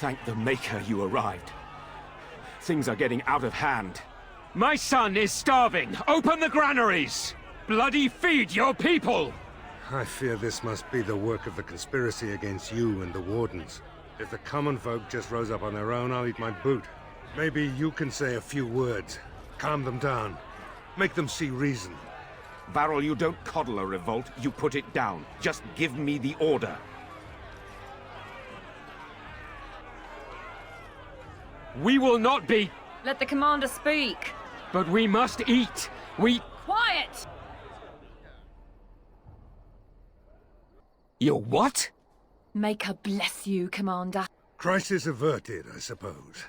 Thank the Maker you arrived. Things are getting out of hand. My son is starving! Open the granaries! Bloody feed your people! I fear this must be the work of the conspiracy against you and the Wardens. If the common folk just rose up on their own, I'll eat my boot. Maybe you can say a few words. Calm them down. Make them see reason. Varel, you don't coddle a revolt, you put it down. Just give me the order. We will not be... Let the commander speak. But we must eat. Quiet! You what? Maker bless you, Commander. Crisis averted, I suppose.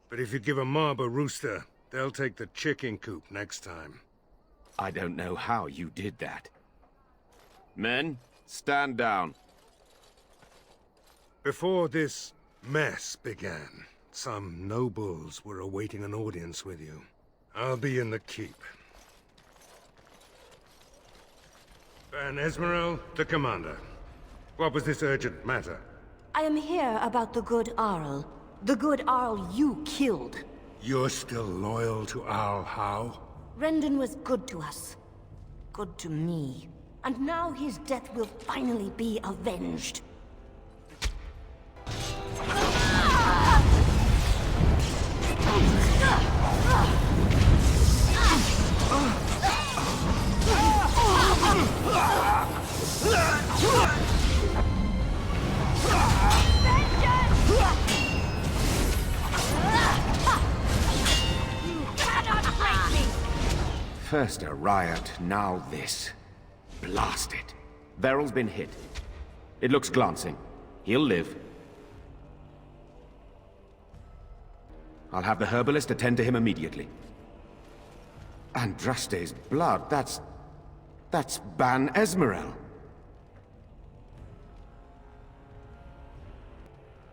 But if you give a mob a rooster, they'll take the chicken coop next time. I don't know how you did that. Men, stand down. Before this mess began, some nobles were awaiting an audience with you. I'll be in the keep. Van Esmerel, the commander. What was this urgent matter? I am here about the good Arl. The good Arl you killed. You're still loyal to Arl Howe? Rendon was good to us. Good to me. And now his death will finally be avenged. First a riot, now this. Blast it. Varel's been hit. It looks glancing. He'll live. I'll have the herbalist attend to him immediately. Andraste's blood, that's Ban Esmerel.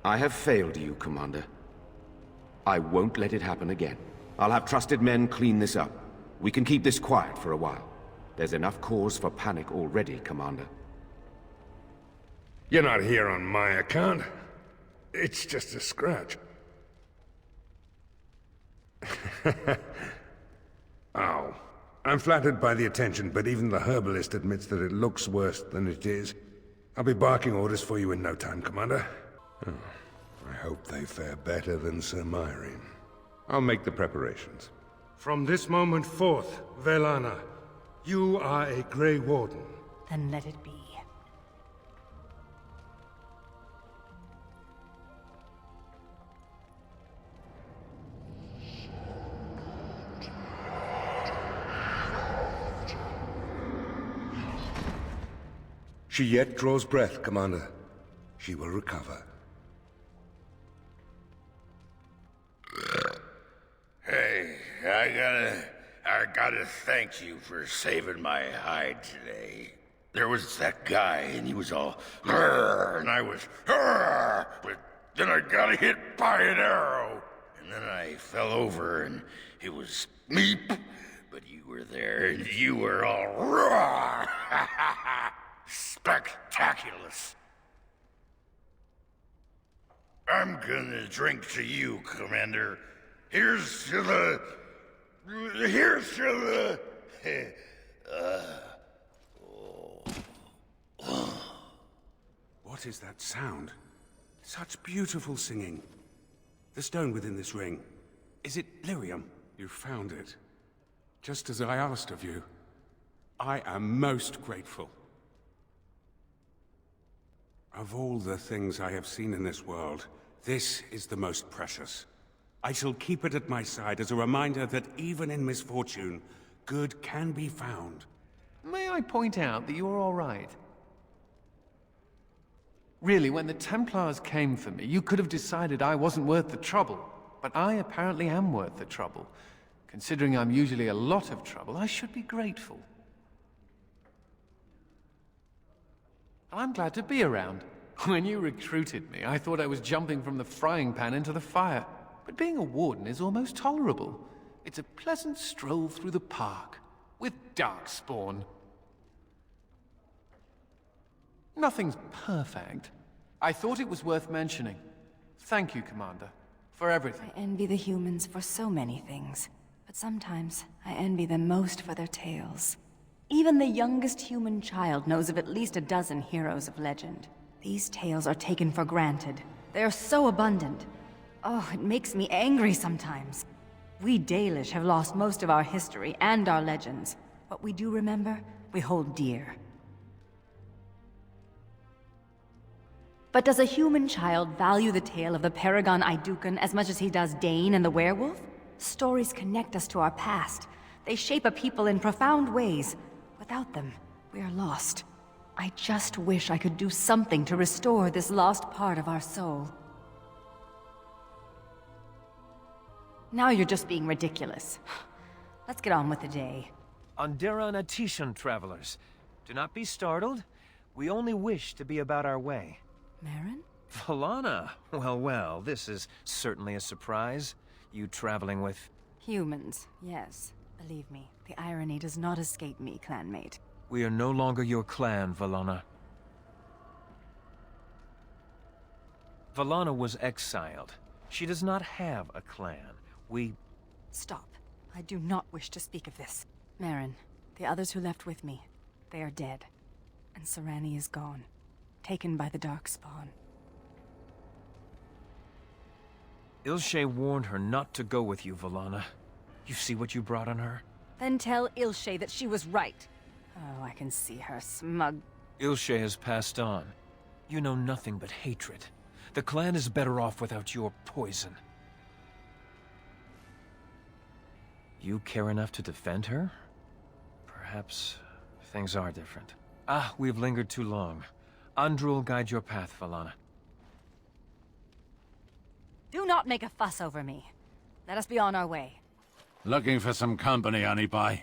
I have failed you, Commander. I won't let it happen again. I'll have trusted men clean this up. We can keep this quiet for a while. There's enough cause for panic already, Commander. You're not here on my account. It's just a scratch. Ow. I'm flattered by the attention, but even the herbalist admits that it looks worse than it is. I'll be barking orders for you in no time, Commander. Oh, I hope they fare better than Sir Myrene. I'll make the preparations. From this moment forth, Velana, you are a Grey Warden. Then let it be. She yet draws breath, Commander. She will recover. Hey, I gotta thank you for saving my hide today. There was that guy, and he was all, "Grr," and I was, "Grr," but then I got hit by an arrow, and then I fell over, and it was meep, but you were there, and you were all, "Roar!" Spectaculous. I'm gonna drink to you, Commander. Here's to the... What is that sound? Such beautiful singing. The stone within this ring. Is it lyrium? You found it. Just as I asked of you. I am most grateful. Of all the things I have seen in this world, this is the most precious. I shall keep it at my side as a reminder that even in misfortune, good can be found. May I point out that you're all right? Really, when the Templars came for me, you could have decided I wasn't worth the trouble. But I apparently am worth the trouble. Considering I'm usually a lot of trouble, I should be grateful. I'm glad to be around. When you recruited me, I thought I was jumping from the frying pan into the fire. But being a warden is almost tolerable. It's a pleasant stroll through the park, with Darkspawn. Nothing's perfect. I thought it was worth mentioning. Thank you, Commander, for everything. I envy the humans for so many things, but sometimes I envy them most for their tales. Even the youngest human child knows of at least a dozen heroes of legend. These tales are taken for granted. They are so abundant. Oh, it makes me angry sometimes. We Dalish have lost most of our history and our legends. What we do remember, we hold dear. But does a human child value the tale of the Paragon Idukan as much as he does Dane and the werewolf? Stories connect us to our past. They shape a people in profound ways. Without them, we are lost. I just wish I could do something to restore this lost part of our soul. Now you're just being ridiculous. Let's get on with the day. Andiran Atishan, travelers. Do not be startled. We only wish to be about our way. Marin? Valana! Well, well, this is certainly a surprise. You traveling with... Humans, yes. Believe me, the irony does not escape me, clanmate. We are no longer your clan, Valana. Valana was exiled. She does not have a clan. We... Stop. I do not wish to speak of this. Marin, the others who left with me, they are dead. And Sarani is gone. Taken by the Darkspawn. Ilshe warned her not to go with you, Valana. You see what you brought on her? Then tell Ilshe that she was right. Oh, I can see her smug. Ilshe has passed on. You know nothing but hatred. The clan is better off without your poison. You care enough to defend her? Perhaps things are different. Ah, we've lingered too long. Andrew will guide your path, Valana. Do not make a fuss over me. Let us be on our way. Looking for some company, Honeypie?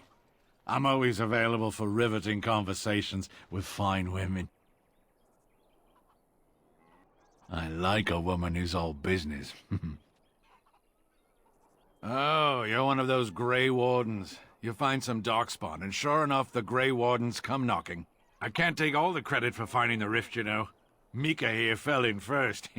I'm always available for riveting conversations with fine women. I like a woman who's all business. Oh, you're one of those Grey Wardens. You find some Darkspawn, and sure enough, the Grey Wardens come knocking. I can't take all the credit for finding the rift, you know. Mika here fell in first.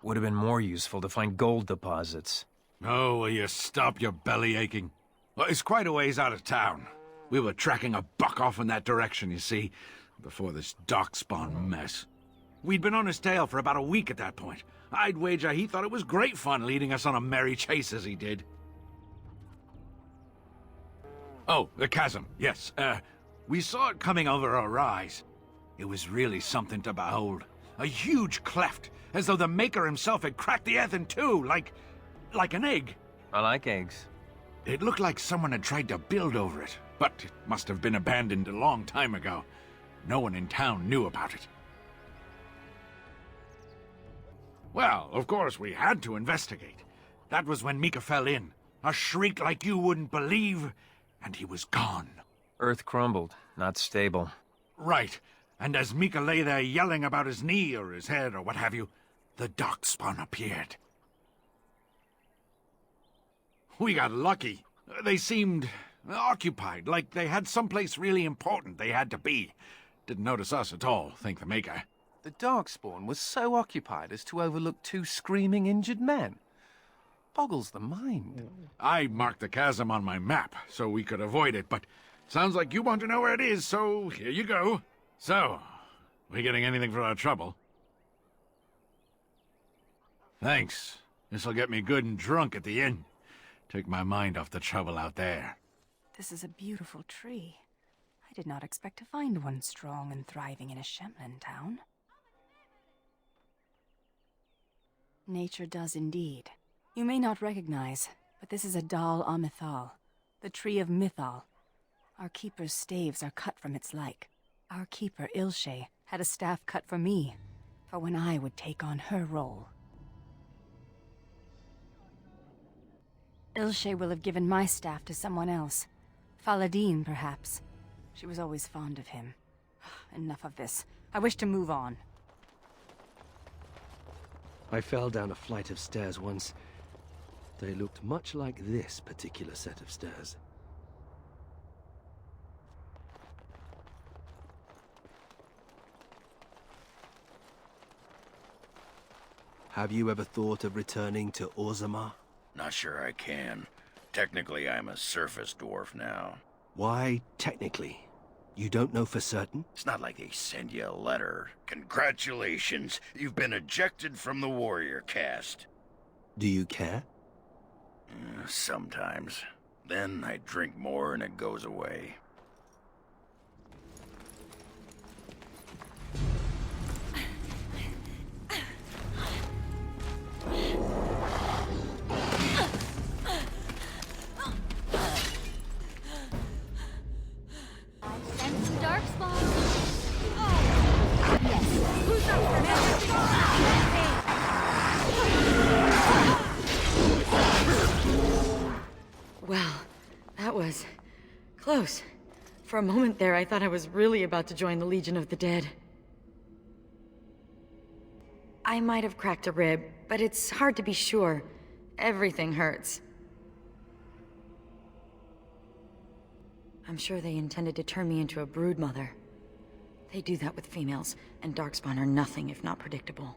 Would have been more useful to find gold deposits. Oh, will you stop your belly aching? Well, it's quite a ways out of town. We were tracking a buck off in that direction, you see, before this Darkspawn mess. We'd been on his tail for about a week at that point. I'd wager he thought it was great fun leading us on a merry chase as he did. Oh, the chasm, yes. We saw it coming over a rise. It was really something to behold. A huge cleft, as though the Maker himself had cracked the earth in two, like an egg. I like eggs. It looked like someone had tried to build over it, but it must have been abandoned a long time ago. No one in town knew about it. Well, of course, we had to investigate. That was when Mika fell in. A shriek like you wouldn't believe, and he was gone. Earth crumbled, not stable. Right. And as Mika lay there yelling about his knee or his head or what have you, the Darkspawn appeared. We got lucky. They seemed occupied, like they had someplace really important they had to be. Didn't notice us at all, thank the Maker. The Darkspawn was so occupied as to overlook two screaming injured men. Boggles the mind. I marked the chasm on my map so we could avoid it, but sounds like you want to know where it is, so here you go. So, we getting anything for our trouble? Thanks. This'll get me good and drunk at the inn. Take my mind off the trouble out there. This is a beautiful tree. I did not expect to find one strong and thriving in a Shemlin town. Nature does indeed. You may not recognize, but this is a Dal Amithal, the tree of Mythal. Our keeper's staves are cut from its like. Our keeper, Ilshe, had a staff cut for me, for when I would take on her role. Ilshe will have given my staff to someone else. Faladin, perhaps. She was always fond of him. Enough of this. I wish to move on. I fell down a flight of stairs once. They looked much like this particular set of stairs. Have you ever thought of returning to Orzammar? Not sure I can. Technically, I'm a surface dwarf now. Why technically? You don't know for certain? It's not like they send you a letter. Congratulations, you've been ejected from the warrior caste. Do you care? Sometimes. Then I drink more and it goes away. Darkspawn! Oh! Yes! Who's up for next? Well, that was close. For a moment there, I thought I was really about to join the Legion of the Dead. I might have cracked a rib, but it's hard to be sure. Everything hurts. I'm sure they intended to turn me into a brood mother. They do that with females, and Darkspawn are nothing if not predictable.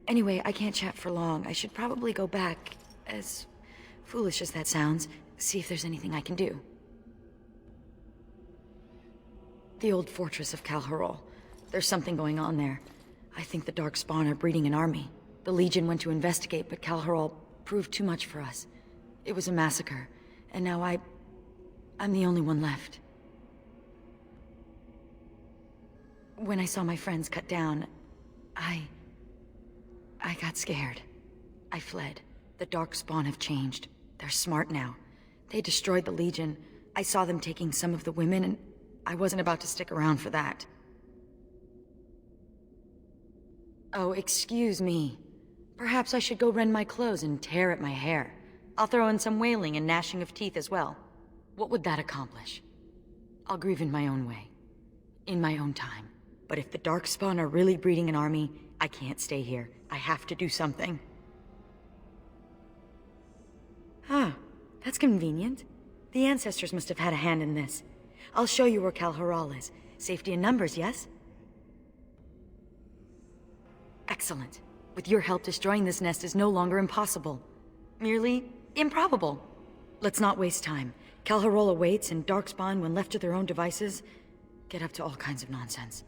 Anyway, I can't chat for long. I should probably go back, as foolish as that sounds, see if there's anything I can do. The old fortress of Calharol. There's something going on there. I think the Darkspawn are breeding an army. The Legion went to investigate, but Calharol proved too much for us. It was a massacre, and now I'm the only one left. When I saw my friends cut down, I got scared. I fled. The Darkspawn have changed. They're smart now. They destroyed the Legion. I saw them taking some of the women, and I wasn't about to stick around for that. Oh, excuse me. Perhaps I should go rend my clothes and tear at my hair. I'll throw in some wailing and gnashing of teeth as well. What would that accomplish? I'll grieve in my own way. In my own time. But if the Darkspawn are really breeding an army, I can't stay here. I have to do something. Ah, that's convenient. The ancestors must have had a hand in this. I'll show you where Calharol is. Safety in numbers, yes? Excellent. With your help, destroying this nest is no longer impossible. Merely improbable. Let's not waste time. Calharol awaits, and Darkspawn, when left to their own devices, get up to all kinds of nonsense.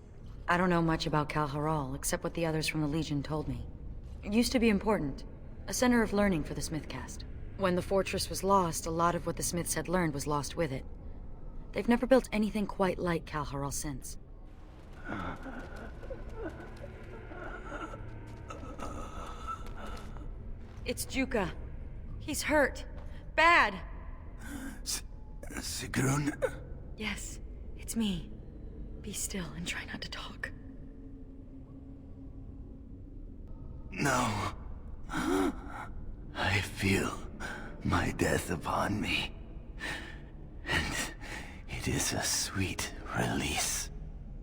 I don't know much about Calharol, except what the others from the Legion told me. It used to be important. A center of learning for the Smithcast. When the fortress was lost, a lot of what the Smiths had learned was lost with it. They've never built anything quite like Calharol since. It's Juka. He's hurt. Bad. Sigrun? Yes, it's me. Be still and try not to talk. No. I feel my death upon me. And it is a sweet release.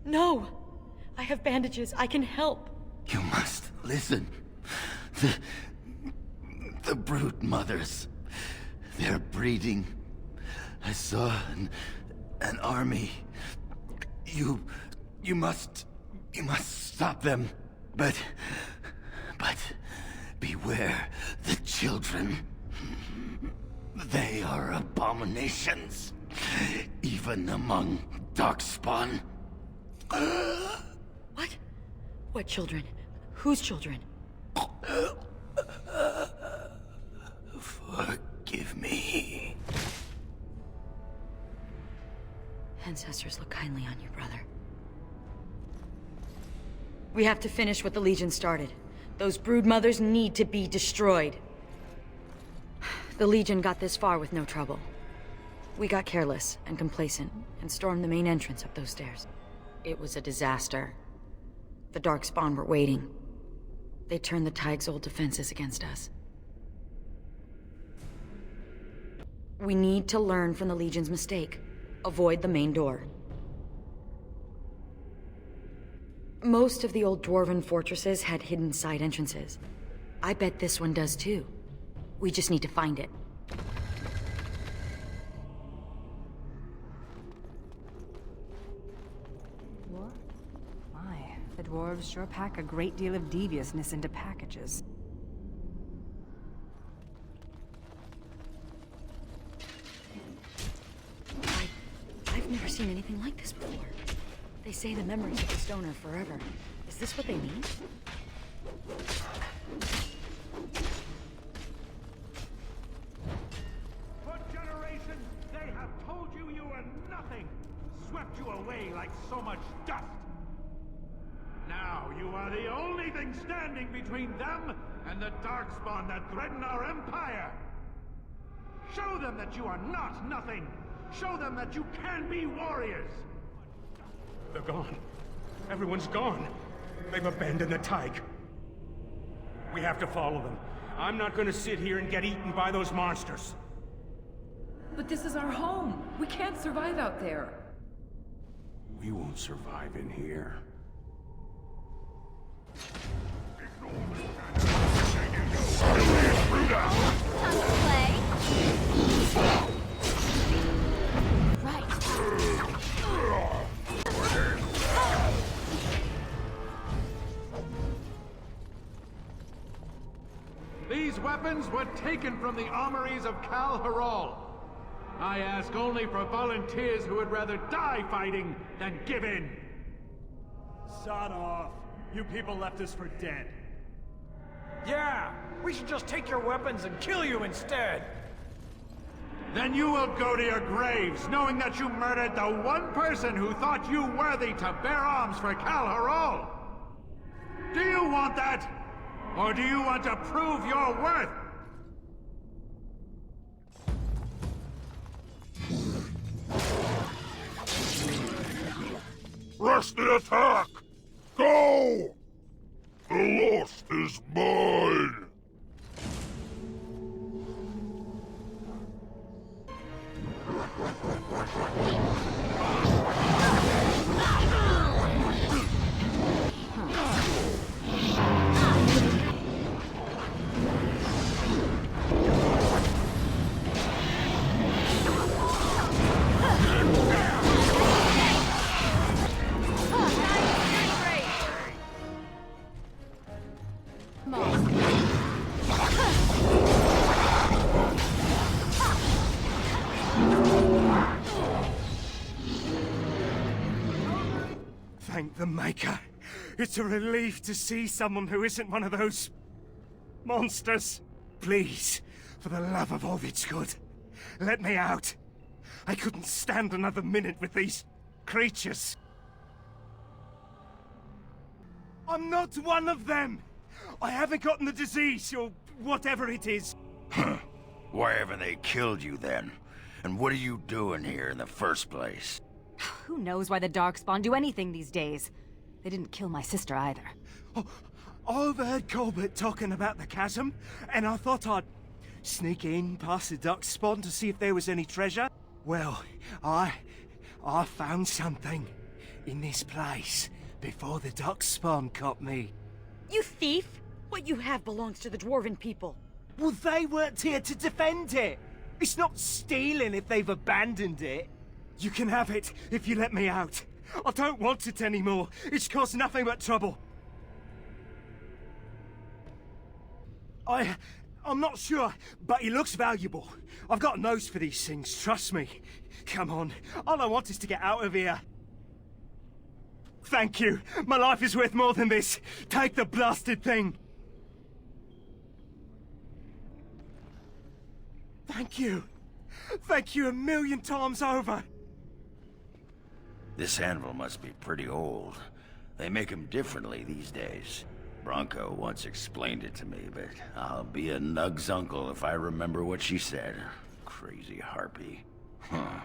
No! I have bandages. I can help. You must listen. The brood mothers. They're breeding. I saw an army. You must stop them. But beware the children. They are abominations, even among Darkspawn. What? What children? Whose children? Forgive me. Ancestors look kindly on you, brother. We have to finish what the Legion started. Those brood mothers need to be destroyed. The Legion got this far with no trouble. We got careless and complacent and stormed the main entrance up those stairs. It was a disaster. The Darkspawn were waiting. They turned the Tig's old defenses against us. We need to learn from the Legion's mistake. Avoid the main door. Most of the old dwarven fortresses had hidden side entrances. I bet this one does too. We just need to find it. What? My, the dwarves sure pack a great deal of deviousness into packages. I've never seen anything like this before. They say the memories of the stone are forever. Is this what they mean? For generations, they have told you you were nothing, swept you away like so much dust. Now you are the only thing standing between them and the Darkspawn that threaten our empire. Show them that you are not nothing. Show them that you can be warriors. They're gone. Everyone's gone. They've abandoned the Tyke. We have to follow them. I'm not gonna sit here and get eaten by those monsters. But this is our home. We can't survive out there. We won't survive in here. Time to play. These weapons were taken from the armories of Kal Harol. I ask only for volunteers who would rather die fighting than give in. Sod off. You people left us for dead. Yeah, we should just take your weapons and kill you instead. Then you will go to your graves, knowing that you murdered the one person who thought you worthy to bear arms for Kal Harol. Do you want that? Or do you want to prove your worth? Rush the attack! Go! The lost is mine! Thank the Maker. It's a relief to see someone who isn't one of those monsters. Please, for the love of all that's good, let me out. I couldn't stand another minute with these creatures. I'm not one of them. I haven't gotten the disease, or whatever it is. Why haven't they killed you then? And what are you doing here in the first place? Who knows why the Darkspawn do anything these days? They didn't kill my sister either. Oh, I overheard Colbert talking about the chasm, and I thought I'd sneak in past the Darkspawn to see if there was any treasure. Well, I found something in this place before the Darkspawn caught me. You thief! What you have belongs to the Dwarven people. Well, they weren't here to defend it. It's not stealing if they've abandoned it. You can have it if you let me out. I don't want it anymore. It's caused nothing but trouble. I'm not sure, but it looks valuable. I've got a nose for these things, trust me. Come on, all I want is to get out of here. Thank you. My life is worth more than this. Take the blasted thing. Thank you. Thank you a million times over. This anvil must be pretty old. They make them differently these days. Bronco once explained it to me, but I'll be a Nug's uncle if I remember what she said. Crazy harpy. Huh.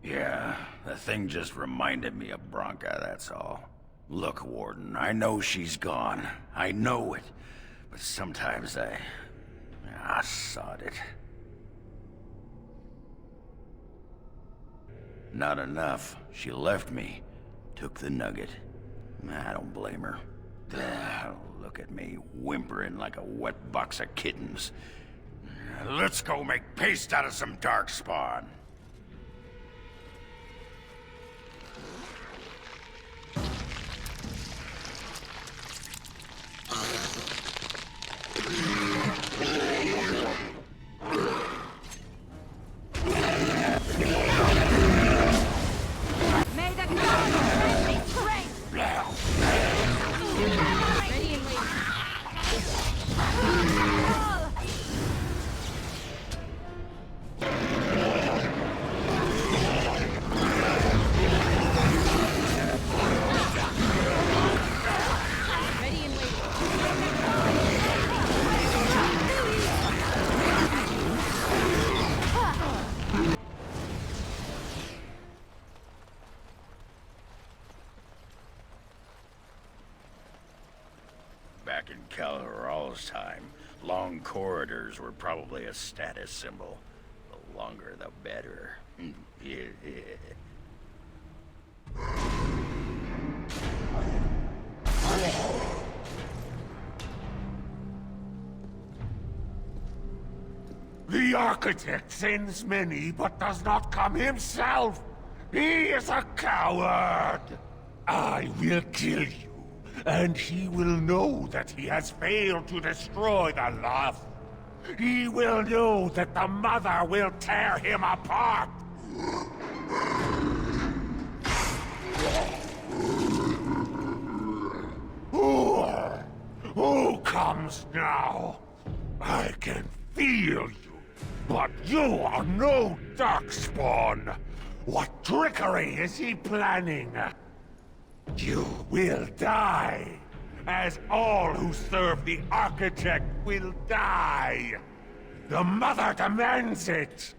Yeah, the thing just reminded me of Bronca, that's all. Look, Warden, I know she's gone. I know it. But sometimes I sod it. Not enough. She left me. Took the nugget. I don't blame her. Look at me, whimpering like a wet box of kittens. Let's go make paste out of some Darkspawn. Calharal's time, long corridors were probably a status symbol. The longer, the better. The architect sends many, but does not come himself. He is a coward. I will kill you, and he will know that he has failed to destroy the Lost. He will know that the Mother will tear him apart. Who comes now? I can feel you. But you are no Darkspawn! What trickery is he planning? You will die, as all who serve the Architect will die! The Mother demands it!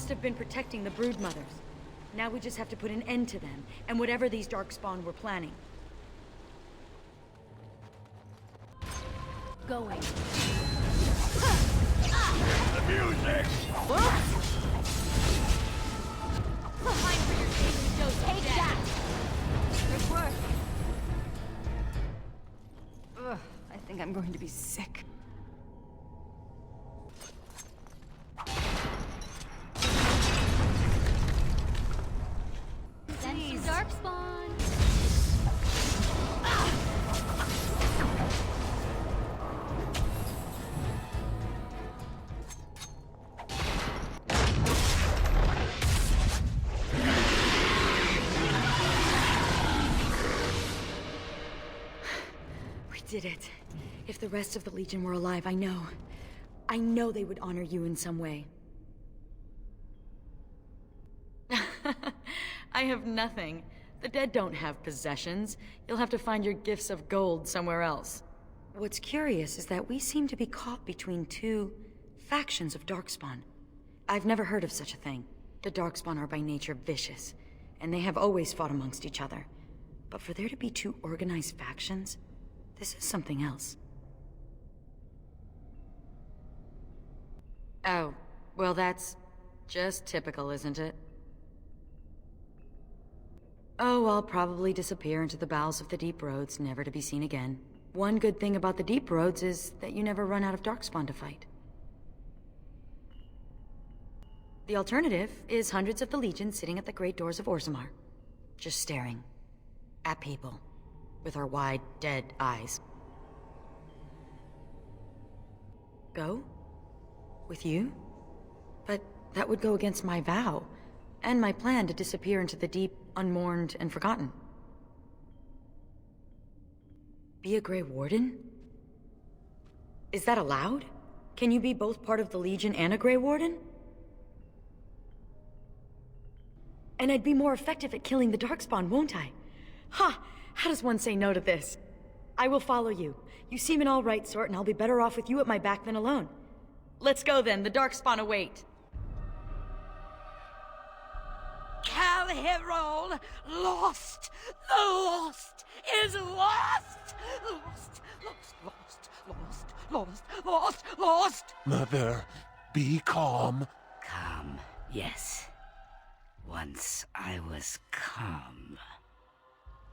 Have been protecting the brood mothers. Now we just have to put an end to them, and whatever these Darkspawn were planning. Going. The music! Time for your daily dose. Take that! Good work. Ugh, I think I'm going to be sick. Darkspawn! We did it. If the rest of the Legion were alive, I know they would honor you in some way. I have nothing. The dead don't have possessions. You'll have to find your gifts of gold somewhere else. What's curious is that we seem to be caught between two factions of Darkspawn. I've never heard of such a thing. The Darkspawn are by nature vicious, and they have always fought amongst each other. But for there to be two organized factions, this is something else. Oh, well that's just typical, isn't it? Oh, I'll probably disappear into the bowels of the deep roads, never to be seen again. One good thing about the deep roads is that you never run out of Darkspawn to fight. The alternative is hundreds of the Legion sitting at the great doors of Orzammar, just staring at people with our wide, dead eyes. Go? With you? But that would go against my vow, and my plan to disappear into the deep, unmourned, and forgotten. Be a Grey Warden? Is that allowed? Can you be both part of the Legion and a Grey Warden? And I'd be more effective at killing the Darkspawn, won't I? Ha! How does one say no to this? I will follow you. You seem an all-right sort, and I'll be better off with you at my back than alone. Let's go then, the Darkspawn await. Calharol, lost! The Lost is lost! Lost, lost, lost, lost, lost, lost, lost! Mother, be calm. Calm, yes. Once I was calm.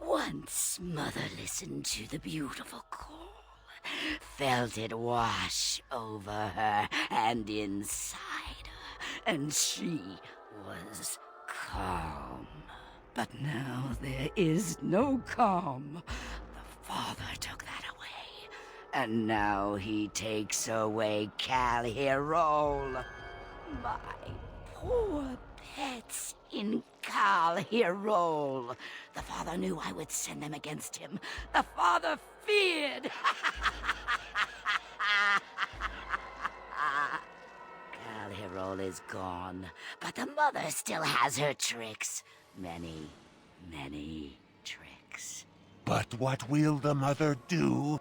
Once Mother listened to the beautiful call, felt it wash over her and inside her, and she was calm. But now there is no calm. The Father took that away, and now he takes away Calharol. My poor pets in Kal Hirol. The father knew I would send them against him. The father feared. Kal Hirol is gone, but the mother still has her tricks. Many, many tricks. But what will the mother do